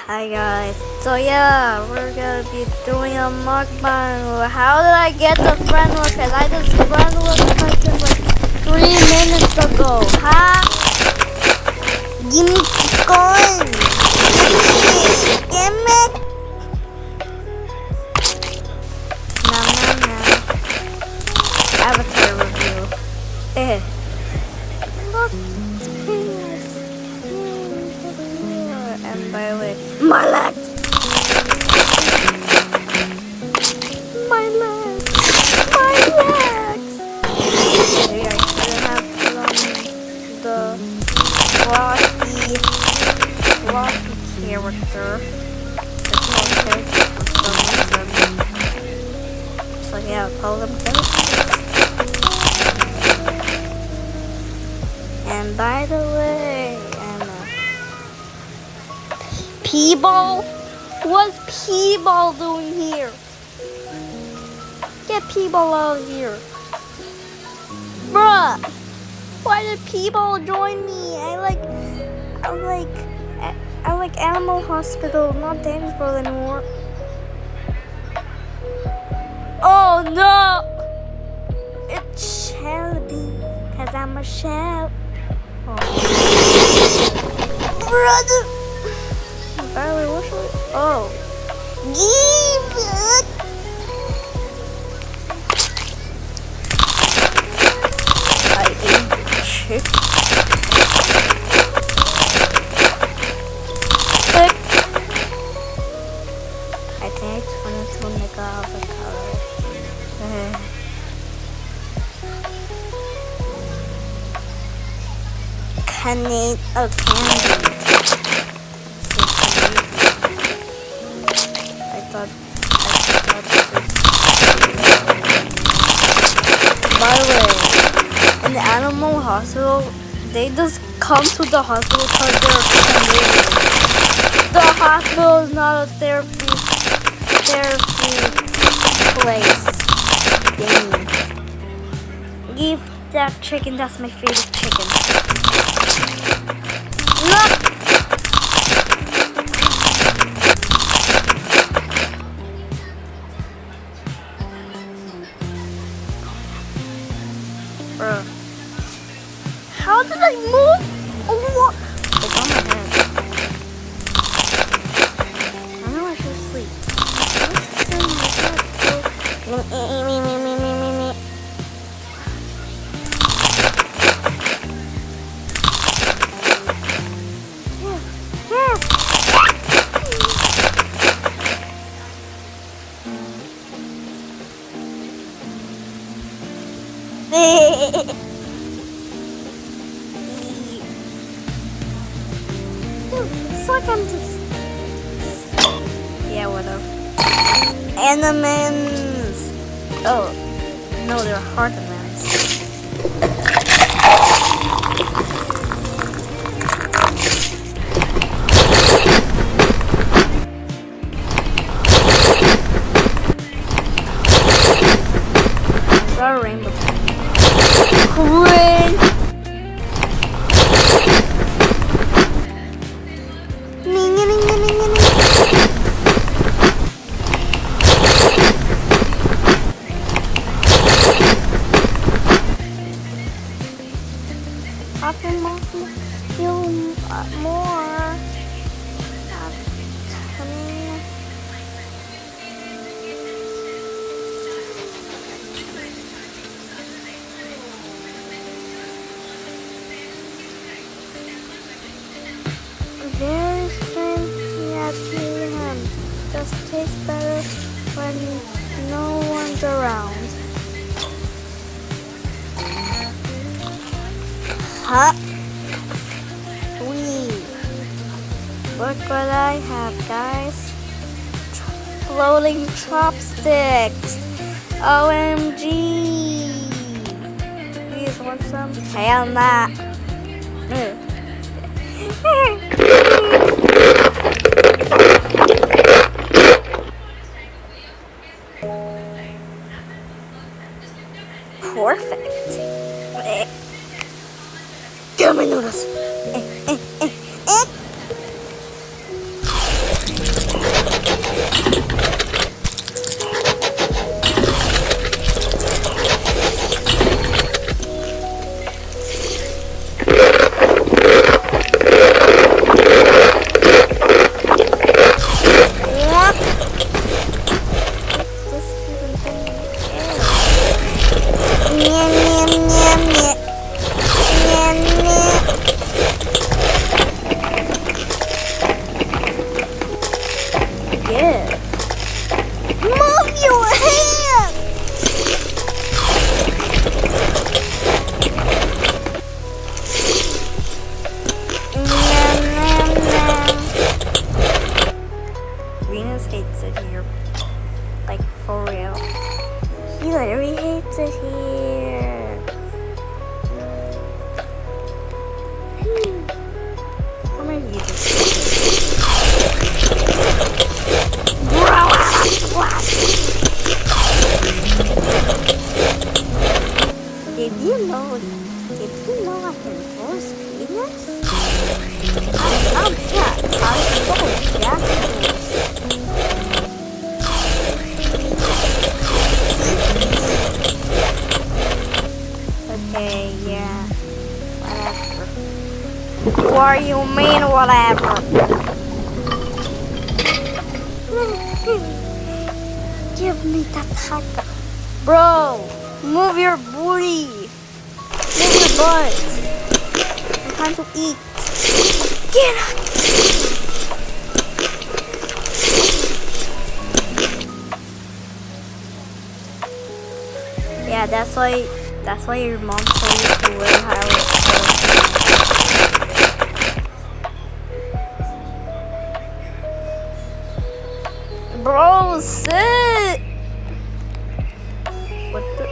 Hi guys. So yeah, we're gonna be doing a mukbang. How did I get the friend request? I just friend requested like 3 minutes ago. Huh? Give me coin. Give me. Nom nom nom. Avatar review. Look. And by the way, my legs! My legs! My legs! Maybe I shouldn't have put on the floppy character. There's no character for some reason. So yeah, call them characters. And by the way, P-Ball? What's P-Ball doing here? Get P-Ball out of here. Bruh! Why did P-Ball join me? I like Animal Hospital, not Danny's World anymore. Oh no! It shall be, cause I'm a shell. Oh. Brother! By the way, what should we... Oh. Give it! I ate the chick. Click. I think I wanted to make a avocado. Candy. Oh, candy. By the way, in the animal hospital, they just come to the hospital because they're committed. The hospital is not a therapy place. Dang. Give that chicken, that's my favorite chicken. Look! How did I move? What? It's on my head. I know I should sleep. It's like I'm just... Yeah, whatever. Animans! Oh, no, they're heartamans. I saw a rainbow. Great! Very strange yet ham. Just tastes better when no one's around. Huh? Look what I have, guys. Floating chopsticks. OMG. Please want some? Hell nah. Perfect. Give me noodles. give? Move your hand! Venus hates it here. Like, for real. He literally hates it here. Or maybe you just Did you know I can force Venus? I'm Jack. I'm so Jack. Okay, yeah. Whatever. What do you mean, whatever? Give me that taco. Bro, move your booty. Move your butt. It's time to eat. Get up. Yeah, that's why your mom told you to learn how to Bro, sit! What the?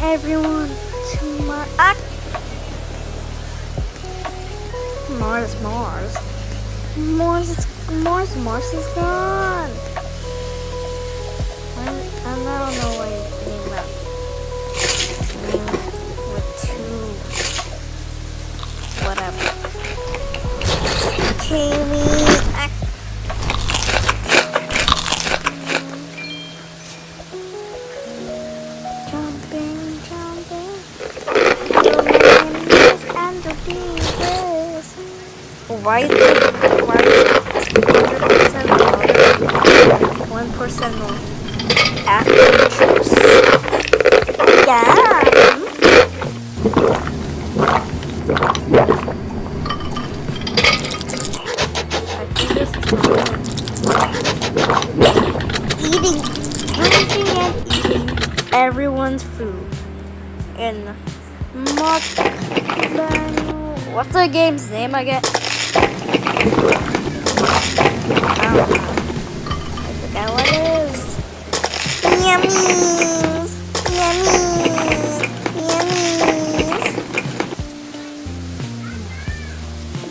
Everyone to Mars. Mars is gone. I don't know why you name that. With two. Whatever. Jamie. Jumping. Your name is and the beavers. Why is it 100% more? 1% more. After juice. Yeah. Drinking and eating everyone's food in mukbang. What's the game's name again? I don't know. I forgot what it is. Yummies!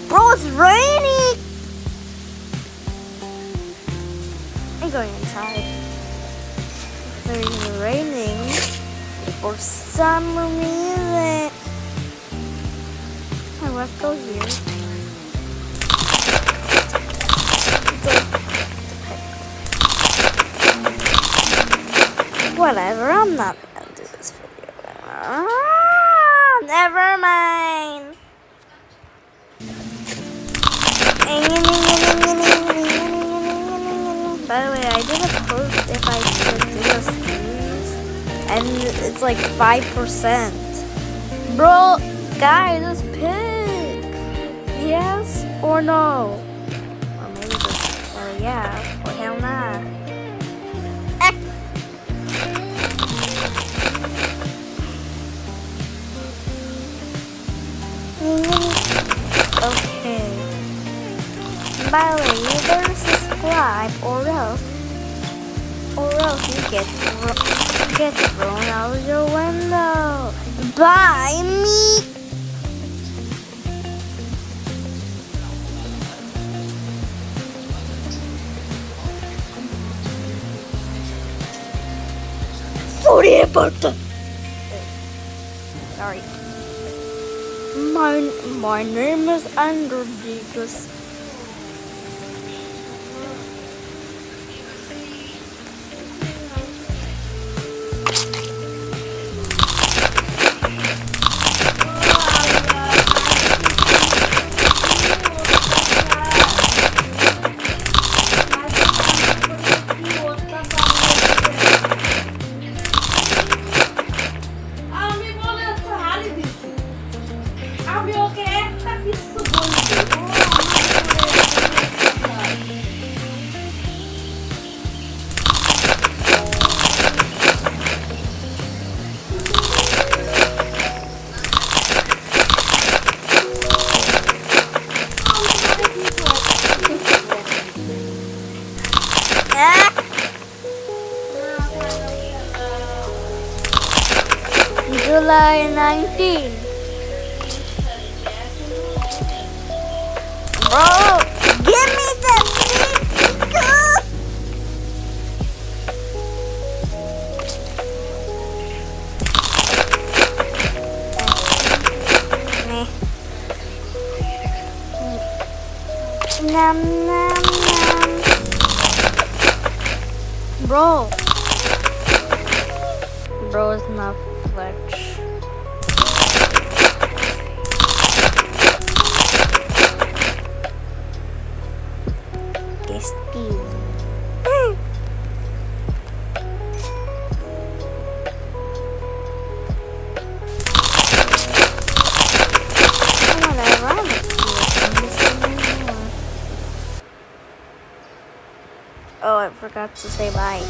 Bro, it's raining! I'm going inside. It's raining for some reason. Oh, let's go here. Whatever, I'm not gonna do this video. Never mind. By the way, I did a post if I could do a series, and it's like 5%. Bro, guys, just pick. Yes or no? Or maybe just, yeah, or hell nah. Okay. By the way, you better subscribe or else you get thrown out of your window. By me. Sorry about that. Sorry. My name is Andrew because Are you okay? July 19. Bro, give me the pizza. Nom nom nom. Bro is not fletch. Tasty. Oh, I forgot to say bye.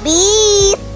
Beef.